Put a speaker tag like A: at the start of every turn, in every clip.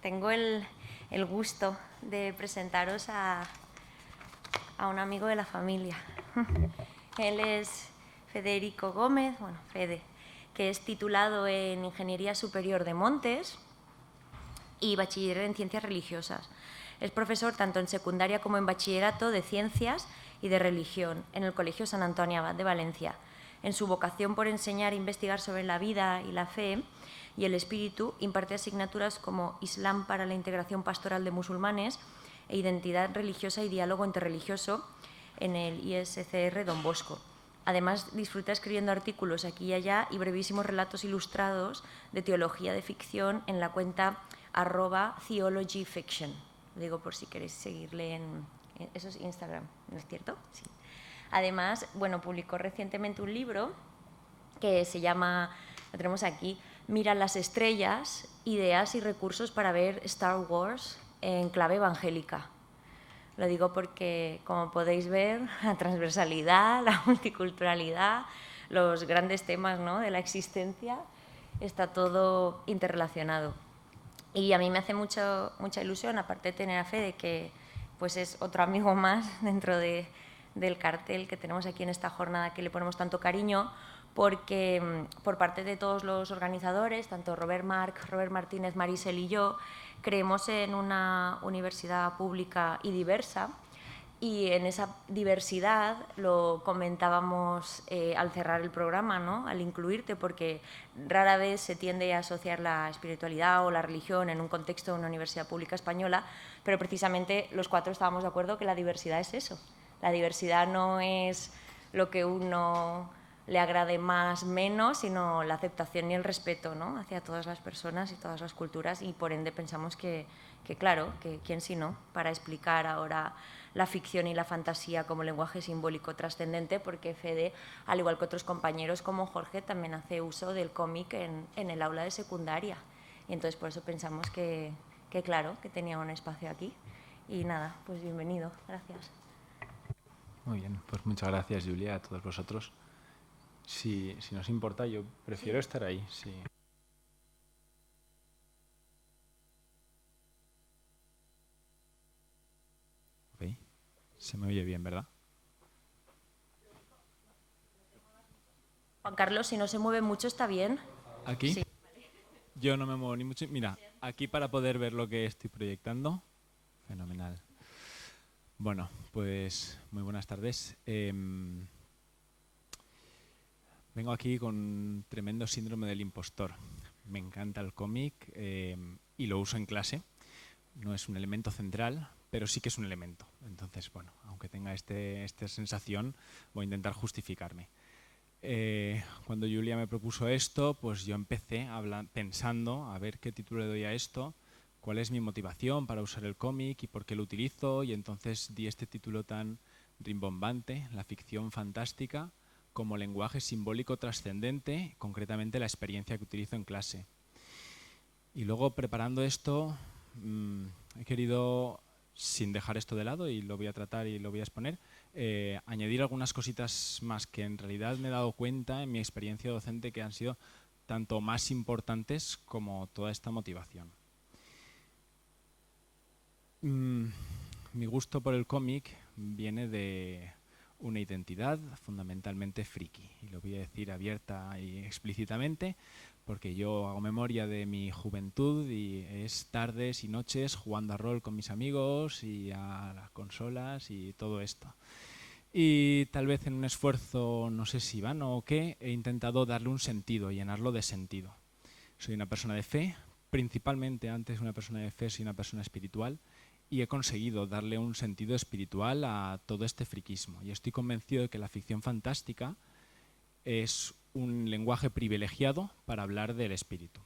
A: tengo el gusto de presentaros a un amigo de la familia. Él es Federico Gómez, bueno, Fede, que es titulado en Ingeniería Superior de Montes y bachiller en Ciencias Religiosas. Es profesor tanto en secundaria como en bachillerato de Ciencias y de Religión en el Colegio Sant Antoni Abat de Valencia. En su vocación por enseñar e investigar sobre la vida y la fe y el espíritu, imparte asignaturas como Islam para la integración pastoral de musulmanes e Identidad religiosa y diálogo interreligioso en el ISCR Don Bosco. Además, disfruta escribiendo artículos aquí y allá y brevísimos relatos ilustrados de teología de ficción en la cuenta @theologyfiction. Lo digo por si queréis seguirle en eso es Instagram, ¿no es cierto? Sí. Además, bueno, publicó recientemente un libro que se llama, lo tenemos aquí, Mira las estrellas, ideas y recursos para ver Star Wars en clave evangélica. Lo digo porque, como podéis ver, la transversalidad, la multiculturalidad, los grandes temas, ¿no?, de la existencia, está todo interrelacionado. Y a mí me hace mucha ilusión, aparte de tener a Fede, que pues es otro amigo más dentro del cartel que tenemos aquí en esta jornada que le ponemos tanto cariño, porque por parte de todos los organizadores, tanto Robert Martínez, Marisel y yo, creemos en una universidad pública y diversa. Y en esa diversidad, lo comentábamos al cerrar el programa, ¿no?, al incluirte, porque rara vez se tiende a asociar la espiritualidad o la religión en un contexto de una universidad pública española, pero precisamente los cuatro estábamos de acuerdo que la diversidad es eso. La diversidad no es lo que uno le agrade más, menos, sino la aceptación y el respeto, ¿no?, hacia todas las personas y todas las culturas, y por ende pensamos que claro, que quién si no, para explicar ahora la ficción y la fantasía como lenguaje simbólico trascendente, porque Fede, al igual que otros compañeros como Jorge, también hace uso del cómic en el aula de secundaria. Y entonces por eso pensamos que claro, que tenía un espacio aquí. Y nada, pues bienvenido, gracias.
B: Muy bien, pues muchas gracias, Julia, a todos vosotros. Si no os importa, yo prefiero estar ahí. Sí. Okay. Se me oye bien, ¿verdad?
A: Juan Carlos, si no se mueve mucho, ¿está bien?
B: ¿Aquí?
A: Sí.
B: Yo no me muevo ni mucho. Mira, aquí para poder ver lo que estoy proyectando. Fenomenal. Bueno, pues muy buenas tardes. Vengo aquí con un tremendo síndrome del impostor. Me encanta el cómic y lo uso en clase. No es un elemento central, pero sí que es un elemento. Entonces, bueno, aunque tenga esta sensación, voy a intentar justificarme. Cuando Julia me propuso esto, pues yo empecé pensando a ver qué título le doy a esto, cuál es mi motivación para usar el cómic y por qué lo utilizo, y entonces di este título tan rimbombante, la ficción fantástica como lenguaje simbólico trascendente, concretamente la experiencia que utilizo en clase. Y luego, preparando esto, he querido, sin dejar esto de lado, y lo voy a tratar y lo voy a exponer, añadir algunas cositas más que en realidad me he dado cuenta en mi experiencia docente que han sido tanto más importantes como toda esta motivación. Mi gusto por el cómic viene de una identidad fundamentalmente friki, y lo voy a decir abierta y explícitamente, porque yo hago memoria de mi juventud y es tardes y noches jugando a rol con mis amigos y a las consolas y todo esto. Y tal vez en un esfuerzo, no sé si vano o qué, he intentado darle un sentido, llenarlo de sentido. Soy una persona de fe, principalmente antes de una persona de fe soy una persona espiritual, y he conseguido darle un sentido espiritual a todo este friquismo. Y estoy convencido de que la ficción fantástica es un lenguaje privilegiado para hablar del espíritu.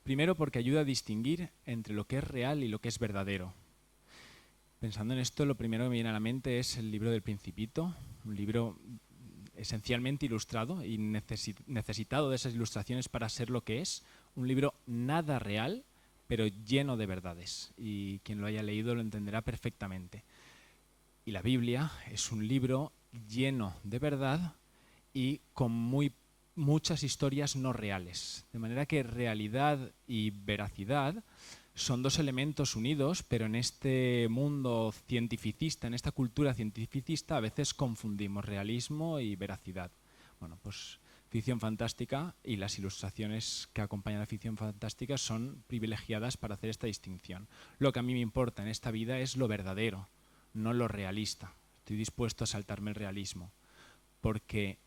B: Primero, porque ayuda a distinguir entre lo que es real y lo que es verdadero. Pensando en esto, lo primero que me viene a la mente es el libro del Principito, un libro esencialmente ilustrado y necesitado de esas ilustraciones para ser lo que es, un libro nada real, pero lleno de verdades, y quien lo haya leído lo entenderá perfectamente. Y la Biblia es un libro lleno de verdad y con muchas historias no reales, de manera que realidad y veracidad son dos elementos unidos, pero en este mundo cientificista, en esta cultura cientificista, a veces confundimos realismo y veracidad. Bueno, pues ficción fantástica y las ilustraciones que acompañan a la ficción fantástica son privilegiadas para hacer esta distinción. Lo que a mí me importa en esta vida es lo verdadero, no lo realista. Estoy dispuesto a saltarme el realismo, porque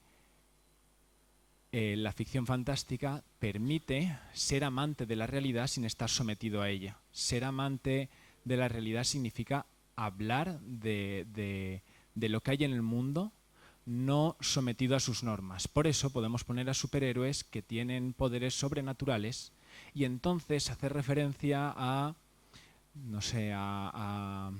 B: la ficción fantástica permite ser amante de la realidad sin estar sometido a ella. Ser amante de la realidad significa hablar de lo que hay en el mundo, no sometido a sus normas. Por eso podemos poner a superhéroes que tienen poderes sobrenaturales y entonces hacer referencia a, no sé, a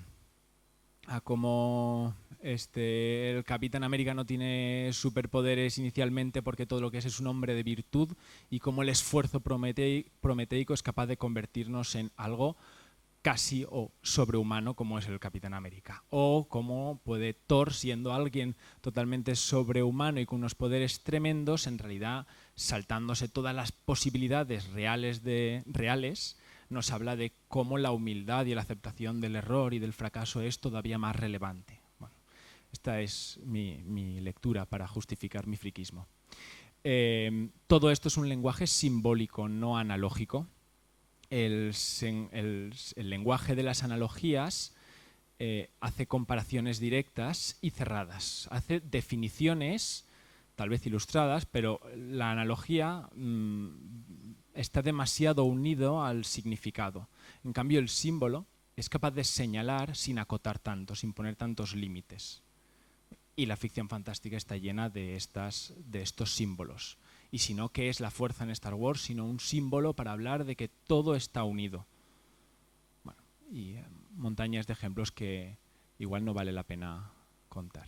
B: cómo el Capitán América no tiene superpoderes inicialmente porque todo lo que es un hombre de virtud, y cómo el esfuerzo prometeico es capaz de convertirnos en algo casi o sobrehumano como es el Capitán América. O cómo puede Thor, siendo alguien totalmente sobrehumano y con unos poderes tremendos, en realidad saltándose todas las posibilidades reales, nos habla de cómo la humildad y la aceptación del error y del fracaso es todavía más relevante. Bueno, esta es mi lectura para justificar mi friquismo. Todo esto es un lenguaje simbólico, no analógico. El lenguaje de las analogías hace comparaciones directas y cerradas, hace definiciones tal vez ilustradas, pero la analogía está demasiado unido al significado. En cambio, el símbolo es capaz de señalar sin acotar tanto, sin poner tantos límites. Y la ficción fantástica está llena de estos símbolos. Y si no, ¿qué es la fuerza en Star Wars? Sino un símbolo para hablar de que todo está unido. Bueno, y montañas de ejemplos que igual no vale la pena contar.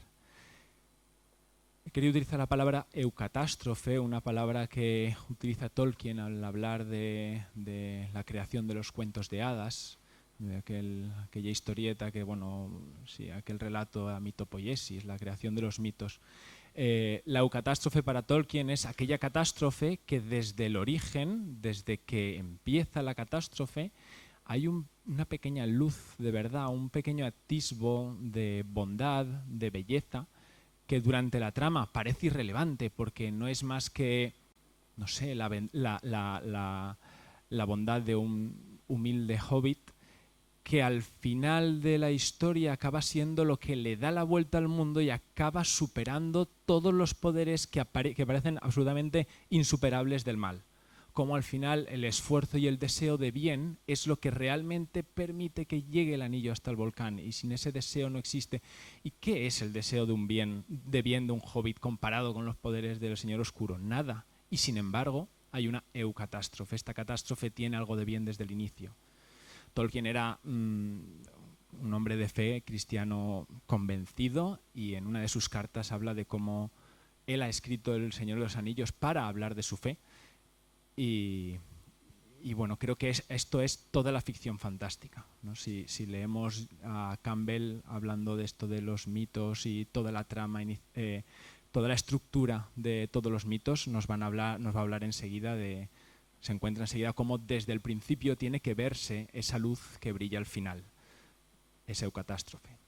B: He querido utilizar la palabra eucatástrofe, una palabra que utiliza Tolkien al hablar de la creación de los cuentos de hadas, de aquella historieta que, bueno, sí, aquel relato a mitopoiesis, la creación de los mitos. La eucatástrofe para Tolkien es aquella catástrofe que desde el origen, desde que empieza la catástrofe, hay una pequeña luz de verdad, un pequeño atisbo de bondad, de belleza, que durante la trama parece irrelevante porque no es más que, no sé, la bondad de un humilde hobbit, que al final de la historia acaba siendo lo que le da la vuelta al mundo y acaba superando todos los poderes que parecen absolutamente insuperables del mal. Como al final el esfuerzo y el deseo de bien es lo que realmente permite que llegue el anillo hasta el volcán, y sin ese deseo no existe. ¿Y qué es el deseo de bien de un hobbit comparado con los poderes del Señor Oscuro? Nada. Y sin embargo hay una eucatástrofe. Esta catástrofe tiene algo de bien desde el inicio. Tolkien era un hombre de fe cristiano convencido, y en una de sus cartas habla de cómo él ha escrito El Señor de los Anillos para hablar de su fe. Y bueno, creo que esto es toda la ficción fantástica, ¿no? Si leemos a Campbell hablando de esto de los mitos y toda la trama, toda la estructura de todos los mitos, nos va a hablar enseguida se encuentra enseguida cómo desde el principio tiene que verse esa luz que brilla al final, esa eucatástrofe.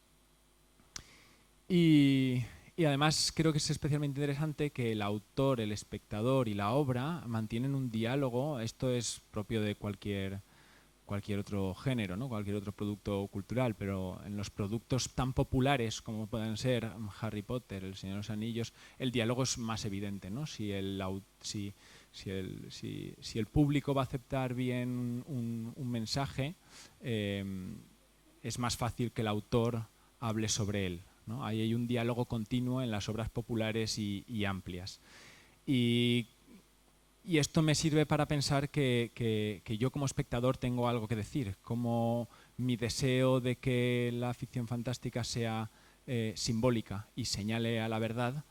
B: Y además creo que es especialmente interesante que el autor, el espectador y la obra mantienen un diálogo. Esto es propio de cualquier otro género, ¿no? Cualquier otro producto cultural, pero en los productos tan populares como pueden ser Harry Potter, El Señor de los Anillos, el diálogo es más evidente, ¿no? Si el público va a aceptar bien un mensaje, es más fácil que el autor hable sobre él, ¿no? Ahí hay un diálogo continuo en las obras populares y amplias. Y esto me sirve para pensar que yo como espectador tengo algo que decir, como mi deseo de que la ficción fantástica sea simbólica y señale a la verdad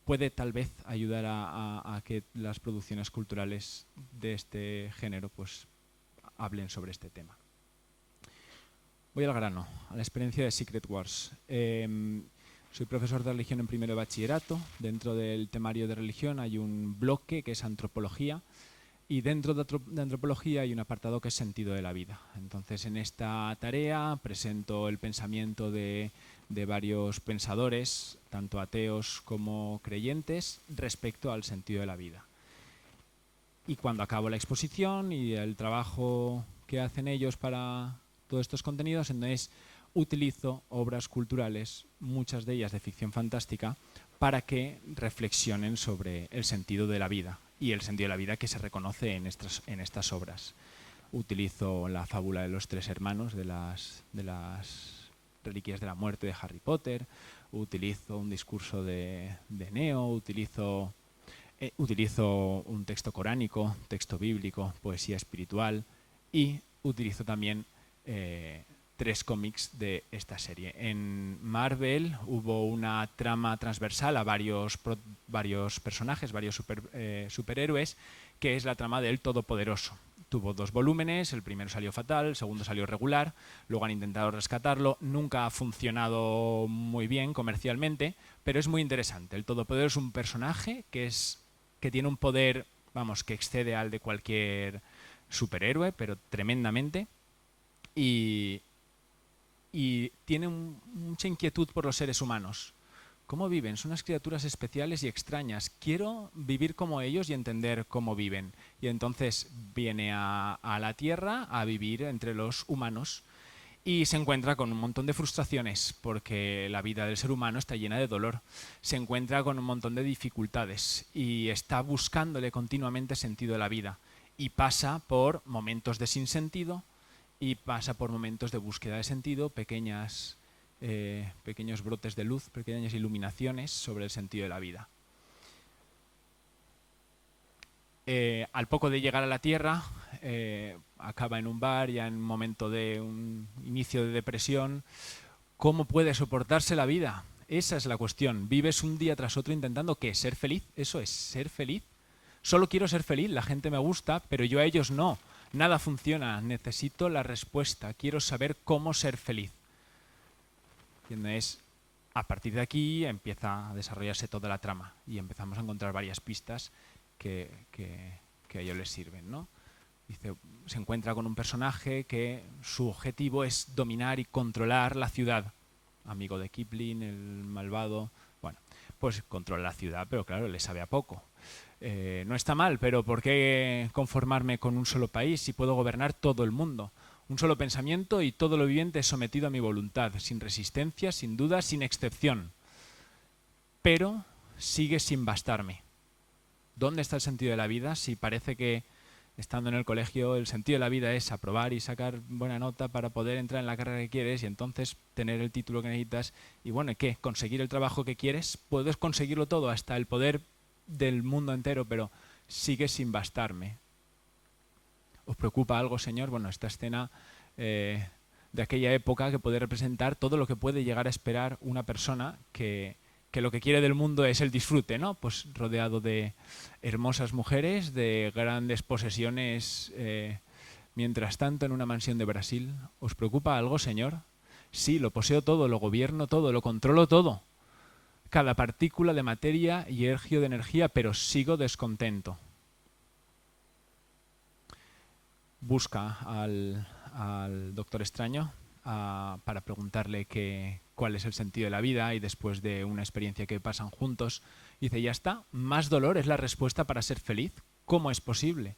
B: puede tal vez ayudar a que las producciones culturales de este género pues hablen sobre este tema. Voy al grano, a la experiencia de Secret Wars. Soy profesor de religión en primero de bachillerato. Dentro del temario de religión hay un bloque que es antropología. Y dentro de antropología hay un apartado que es sentido de la vida. Entonces, en esta tarea presento el pensamiento de varios pensadores, tanto ateos como creyentes, respecto al sentido de la vida. Y cuando acabo la exposición y el trabajo que hacen ellos para todos estos contenidos, entonces utilizo obras culturales, muchas de ellas de ficción fantástica, para que reflexionen sobre el sentido de la vida y el sentido de la vida que se reconoce en estas obras. Utilizo la fábula de los tres hermanos de las reliquias de la muerte de Harry Potter, utilizo un discurso de Neo, utilizo un texto coránico, texto bíblico, poesía espiritual, y utilizo también 3 cómics de esta serie. En Marvel hubo una trama transversal a varios personajes, varios superhéroes, que es la trama del Todopoderoso. Tuvo 2 volúmenes, el primero salió fatal, el segundo salió regular, luego han intentado rescatarlo, nunca ha funcionado muy bien comercialmente, pero es muy interesante. El Todopoderoso es un personaje que tiene un poder, vamos, que excede al de cualquier superhéroe, pero tremendamente, y tiene mucha inquietud por los seres humanos. ¿Cómo viven? Son unas criaturas especiales y extrañas. Quiero vivir como ellos y entender cómo viven. Y entonces viene a la Tierra a vivir entre los humanos y se encuentra con un montón de frustraciones porque la vida del ser humano está llena de dolor. Se encuentra con un montón de dificultades y está buscándole continuamente sentido de la vida. Y pasa por momentos de sinsentido y pasa por momentos de búsqueda de sentido, pequeños brotes de luz, pequeñas iluminaciones sobre el sentido de la vida. Al poco de llegar a la Tierra, acaba en un bar, ya en un momento de un inicio de depresión. ¿Cómo puede soportarse la vida? Esa es la cuestión. ¿Vives un día tras otro intentando qué? ¿Ser feliz? ¿Eso es ser feliz? Solo quiero ser feliz, la gente me gusta, pero yo a ellos no. Nada funciona, necesito la respuesta, quiero saber cómo ser feliz. Y entonces, a partir de aquí empieza a desarrollarse toda la trama y empezamos a encontrar varias pistas que a ellos les sirven, ¿no? Dice, se encuentra con un personaje que su objetivo es dominar y controlar la ciudad. Amigo de Kipling, el malvado. Bueno, pues controla la ciudad, pero claro, le sabe a poco. No está mal, pero ¿por qué conformarme con un solo país si puedo gobernar todo el mundo? Un solo pensamiento y todo lo viviente es sometido a mi voluntad, sin resistencia, sin duda, sin excepción. Pero sigue sin bastarme. ¿Dónde está el sentido de la vida si parece que estando en el colegio el sentido de la vida es aprobar y sacar buena nota para poder entrar en la carrera que quieres y entonces tener el título que necesitas y bueno, ¿qué? ¿Conseguir el trabajo que quieres? Puedes conseguirlo todo, hasta el poder del mundo entero, pero sigue sin bastarme. ¿Os preocupa algo, Señor? Bueno, esta escena de aquella época que puede representar todo lo que puede llegar a esperar una persona que lo que quiere del mundo es el disfrute, ¿no? Pues rodeado de hermosas mujeres, de grandes posesiones, mientras tanto en una mansión de Brasil. ¿Os preocupa algo, Señor? Sí, lo poseo todo, lo gobierno todo, lo controlo todo. Cada partícula de materia y ergio de energía, pero sigo descontento. Busca al Doctor Extraño para preguntarle cuál es el sentido de la vida y después de una experiencia que pasan juntos, dice, ya está, ¿más dolor es la respuesta para ser feliz? ¿Cómo es posible?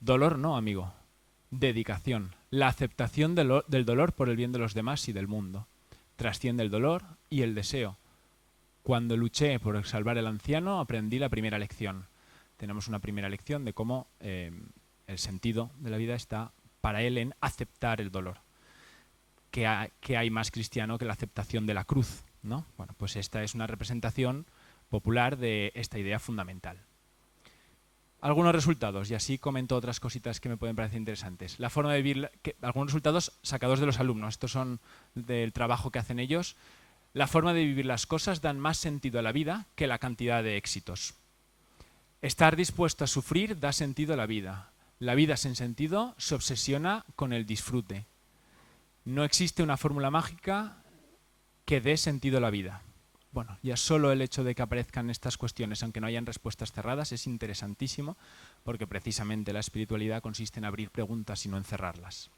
B: Dolor no, amigo. Dedicación. La aceptación del dolor por el bien de los demás y del mundo. Trasciende el dolor y el deseo. Cuando luché por salvar al anciano, aprendí la primera lección. Tenemos una primera lección de cómo el sentido de la vida está para él en aceptar el dolor. ¿Qué hay más cristiano que la aceptación de la cruz, ¿no? Bueno, pues esta es una representación popular de esta idea fundamental. Algunos resultados, y así comento otras cositas que me pueden parecer interesantes. La forma de vivir, algunos resultados sacados de los alumnos, estos son del trabajo que hacen ellos. La forma de vivir las cosas dan más sentido a la vida que la cantidad de éxitos. Estar dispuesto a sufrir da sentido a la vida. La vida sin sentido se obsesiona con el disfrute. No existe una fórmula mágica que dé sentido a la vida. bueno, ya solo el hecho de que aparezcan estas cuestiones, aunque no hayan respuestas cerradas, es interesantísimo, porque precisamente la espiritualidad consiste en abrir preguntas y no encerrarlas.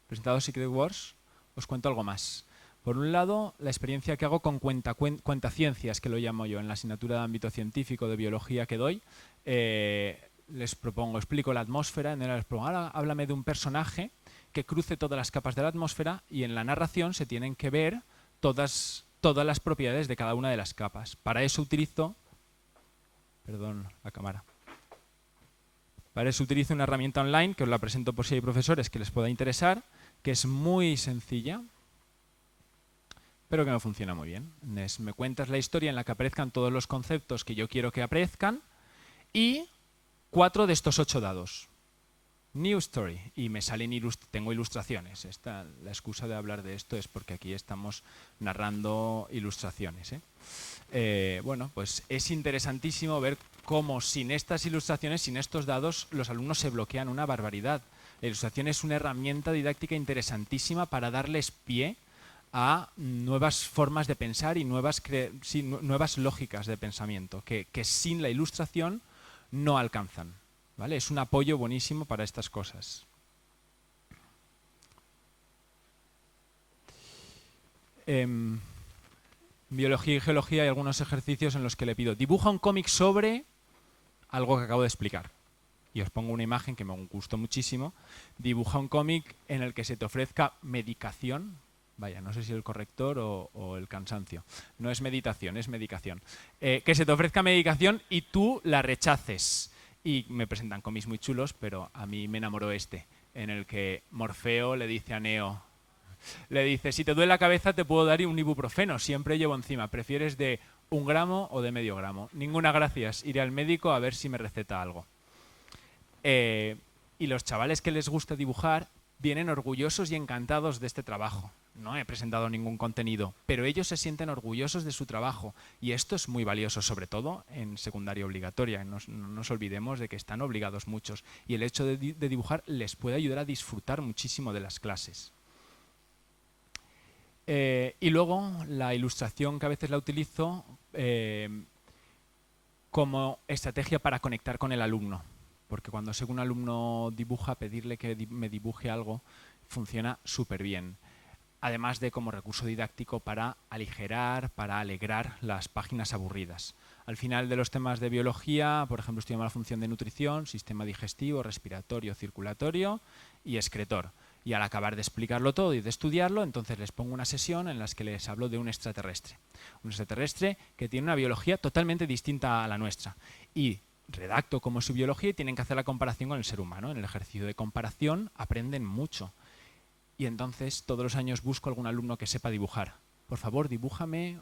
B: Presentado Secret Wars, os cuento algo más. Por un lado, la experiencia que hago con cuentaciencias, que lo llamo yo, en la asignatura de ámbito científico de biología que doy, les propongo, explico la atmósfera, les propongo, ahora háblame de un personaje que cruce todas las capas de la atmósfera y en la narración se tienen que ver todas las propiedades de cada una de las capas. Para eso utilizo, perdón, la cámara. Para eso utilizo una herramienta online, que os la presento por si hay profesores que les pueda interesar, que es muy sencilla, pero que no funciona muy bien. Me cuentas la historia en la que aparezcan todos los conceptos que yo quiero que aparezcan y 4 de estos 8 dados. New Story. Y me salen tengo ilustraciones. La excusa de hablar de esto es porque aquí estamos narrando ilustraciones. Bueno, pues es interesantísimo ver cómo sin estas ilustraciones, sin estos dados, los alumnos se bloquean una barbaridad. La ilustración es una herramienta didáctica interesantísima para darles pie a nuevas formas de pensar y nuevas lógicas de pensamiento que sin la ilustración no alcanzan, ¿vale? Es un apoyo buenísimo para estas cosas. Biología y geología hay algunos ejercicios en los que le pido dibuja un cómic sobre algo que acabo de explicar. Y os pongo una imagen que me gustó muchísimo. Dibuja un cómic en el que se te ofrezca medicación. Vaya, no sé si el corrector o el cansancio. No es meditación, es medicación. Que se te ofrezca medicación y tú la rechaces. Y me presentan cómics muy chulos, pero a mí me enamoró en el que Morfeo le dice a Neo, le dice, si te duele la cabeza te puedo dar un ibuprofeno, siempre llevo encima, ¿prefieres de 1 gramo o de medio gramo? Ninguna gracias, iré al médico a ver si me receta algo. Y los chavales que les gusta dibujar vienen orgullosos y encantados de este trabajo. No he presentado ningún contenido, pero ellos se sienten orgullosos de su trabajo y esto es muy valioso, sobre todo en secundaria obligatoria. No nos olvidemos de que están obligados muchos y el hecho de dibujar les puede ayudar a disfrutar muchísimo de las clases. Y luego la ilustración que a veces la utilizo como estrategia para conectar con el alumno. Porque cuando sé que un alumno dibuja, pedirle que me dibuje algo funciona súper bien. Además de como recurso didáctico para aligerar, para alegrar las páginas aburridas. Al final de los temas de biología, por ejemplo, estudiamos la función de nutrición, sistema digestivo, respiratorio, circulatorio y excretor. Y al acabar de explicarlo todo y de estudiarlo, entonces les pongo una sesión en la que les hablo de un extraterrestre. Un extraterrestre que tiene una biología totalmente distinta a la nuestra. Y redacto cómo es su biología y tienen que hacer la comparación con el ser humano. En el ejercicio de comparación aprenden mucho. Y entonces todos los años busco algún alumno que sepa dibujar. Por favor, dibújame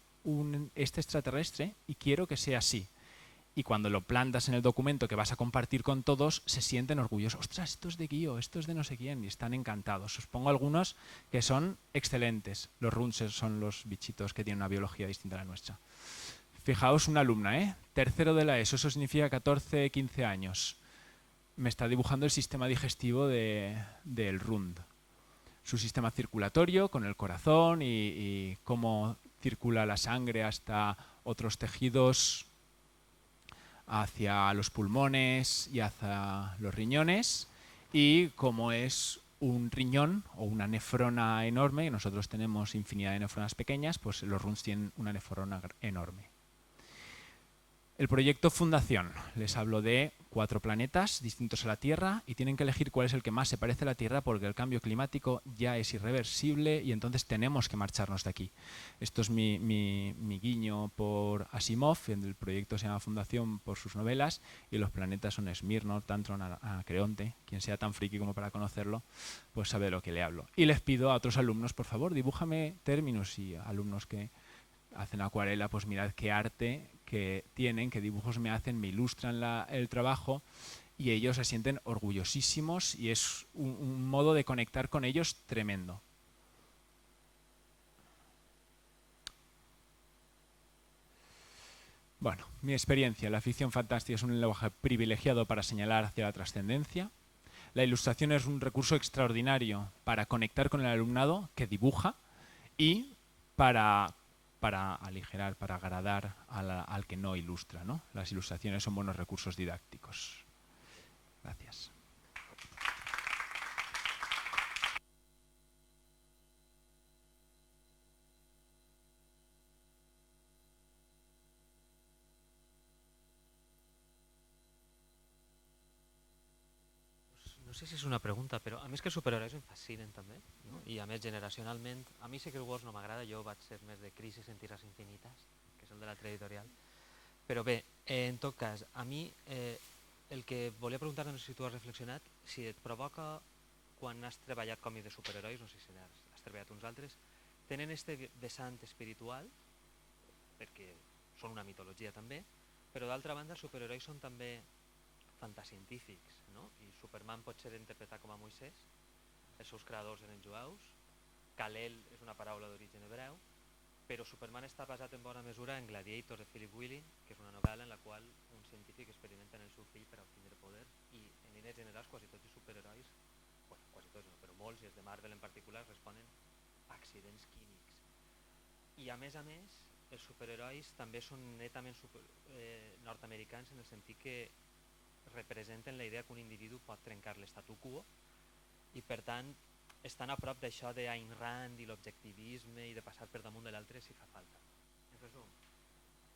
B: este extraterrestre y quiero que sea así. Y cuando lo plantas en el documento que vas a compartir con todos, se sienten orgullosos. ¡Ostras, esto es de Guío, esto es de no sé quién! Y están encantados. Os pongo algunos que son excelentes. Los runses son los bichitos que tienen una biología distinta a la nuestra. Fijaos una alumna, tercero de la ESO, eso significa 14, 15 años. Me está dibujando el sistema digestivo del RUND. Su sistema circulatorio con el corazón y cómo circula la sangre hasta otros tejidos, hacia los pulmones y hacia los riñones, y cómo es un riñón o una nefrona enorme. Nosotros tenemos infinidad de nefronas pequeñas, pues los RUNs tienen una nefrona enorme. El proyecto Fundación. Les hablo de 4 planetas distintos a la Tierra y tienen que elegir cuál es el que más se parece a la Tierra porque el cambio climático ya es irreversible y entonces tenemos que marcharnos de aquí. Esto es mi guiño por Asimov, el proyecto se llama Fundación por sus novelas y los planetas son Smirnov, Tantron, Creonte. Quien sea tan friki como para conocerlo, pues sabe de lo que le hablo. Y les pido a otros alumnos, por favor, dibújame términos, y alumnos que hacen acuarela, pues mirad qué arte que tienen, qué dibujos me hacen, me ilustran el trabajo y ellos se sienten orgullosísimos y es un modo de conectar con ellos tremendo. Bueno, mi experiencia, la ficción fantástica es un lenguaje privilegiado para señalar hacia la trascendencia. La ilustración es un recurso extraordinario para conectar con el alumnado que dibuja y para para aligerar, para agradar al que no ilustra, ¿no? Las ilustraciones son buenos recursos didácticos. Gracias.
C: No sé si és una pregunta, però a més que els superherois em fascinen també, no? I a més generacionalment, a mi Secret Wars no m'agrada, jo vaig ser més de Crisis en Tierras Infinitas, que és el de l'altre editorial. Però bé, en tot cas, a mi el que volia preguntar, no sé si tu has reflexionat, si et provoca, quan has treballat còmics de superherois, no sé si has treballat uns altres, tenen este vessant espiritual, perquè són una mitologia també, però d'altra banda els superherois són també fantascientífics, no? I Superman pot ser interpretat com a Moisès, els seus creadors eren jueus, Kal-El és una paraula d'origen hebreu, però Superman està basat en bona mesura en Gladiator de Philip Willing, que és una novel·la en la qual un científic experimenta en el seu fill per obtenir poder, i en línies generals quasi tots els superherois, bueno, quasi tots no, però molts, i els de Marvel en particular, responen a accidents químics. I a més, els superherois també són netament nord-americans en el sentit que representen la idea que un individu pot trencar l'estatu quo i per tant estan a prop d'això d'Ayn Rand i l'objectivisme i de passar per damunt de l'altre si fa falta. En resum,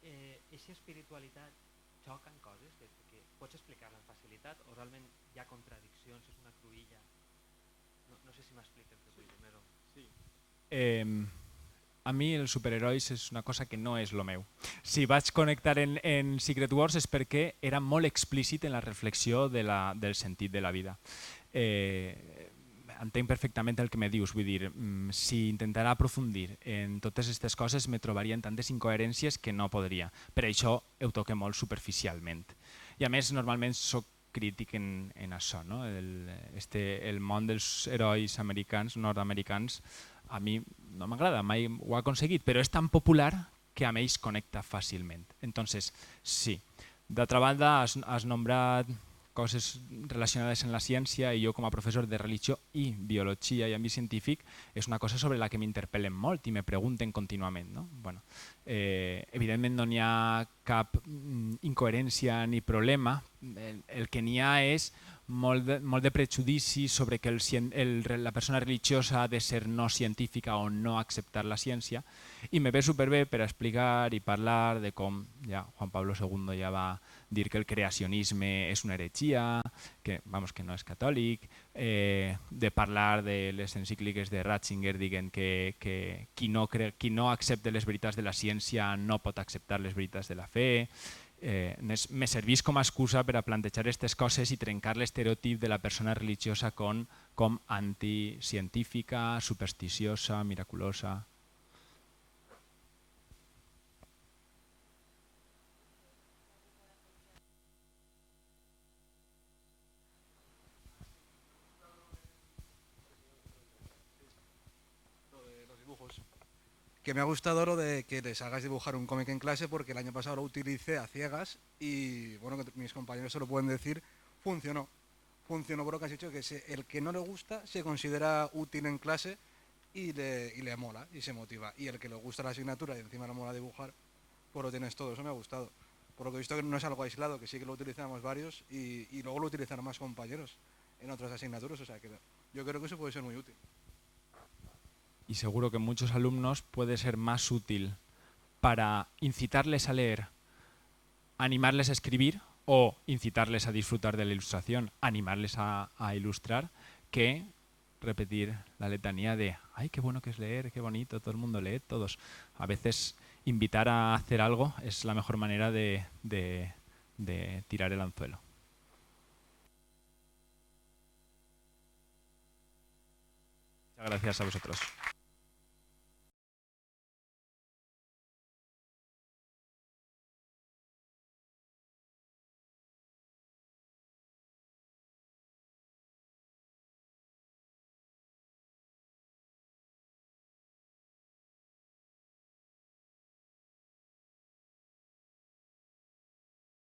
C: aquesta espiritualitat xoca en coses que pots explicar-la amb facilitat o realment hi ha contradiccions, és una cruïlla? No sé si m'expliques què vull dir, més o menys.
B: Sí. A mi els superherois és una cosa que no és lo meu. Si vaig connectar en Secret Wars és perquè era molt explícit en la reflexió del sentit de la vida. Entenc perfectament el que me dius, vull dir, si intentara aprofundir en totes aquestes coses me trobaria en tantes incoherències que no podria. Per això ho toque molt superficialment. I a més, normalment soc crític en això, no? El món dels herois americans, nord-americans, a mi no m'agrada, mai ho ha aconseguit, però és tan popular que amb ells connecta fàcilment. Entonces, sí. D'altra banda, has nombrat coses relacionades amb la ciència i jo com a professor de religió i biologia i àmbit científic és una cosa sobre la que m'interpel·len molt i me pregunten contínuament. No? Bueno, evidentment no n'hi ha cap incoherència ni problema, el que n'hi ha és molt de prejudici sobre que la persona religiosa ha de ser no científica o no acceptar la ciència i me ve superbé per explicar i parlar de com ja Juan Pablo II ja va dir que el creacionisme és una heretgia, que no és catòlic, de parlar de les encícliques de Ratzinger dient que qui no accepta les veritats de la ciència no pot acceptar les veritats de la fe. Me serveix com a excusa per a plantejar aquestes coses i trencar l'estereotip de la persona religiosa com anticientífica, supersticiosa, miraculosa.
D: Que me ha gustado lo de que les hagas dibujar un cómic en clase porque el año pasado lo utilicé a ciegas y bueno, que mis compañeros se lo pueden decir, funcionó. Funcionó por lo que has dicho, que el que no le gusta se considera útil en clase y le mola y se motiva. Y el que le gusta la asignatura y encima le mola dibujar, pues lo tienes todo. Eso me ha gustado. Por lo que he visto que no es algo aislado, que sí que lo utilizamos varios y luego lo utilizarán más compañeros en otras asignaturas. O sea que yo creo que eso puede ser muy útil.
B: Y seguro que muchos alumnos puede ser más útil para incitarles a leer, animarles a escribir o incitarles a disfrutar de la ilustración, animarles a ilustrar, que repetir la letanía de ¡ay, qué bueno que es leer, qué bonito, todo el mundo lee, todos! A veces invitar a hacer algo es la mejor manera de tirar el anzuelo. Muchas gracias a vosotros.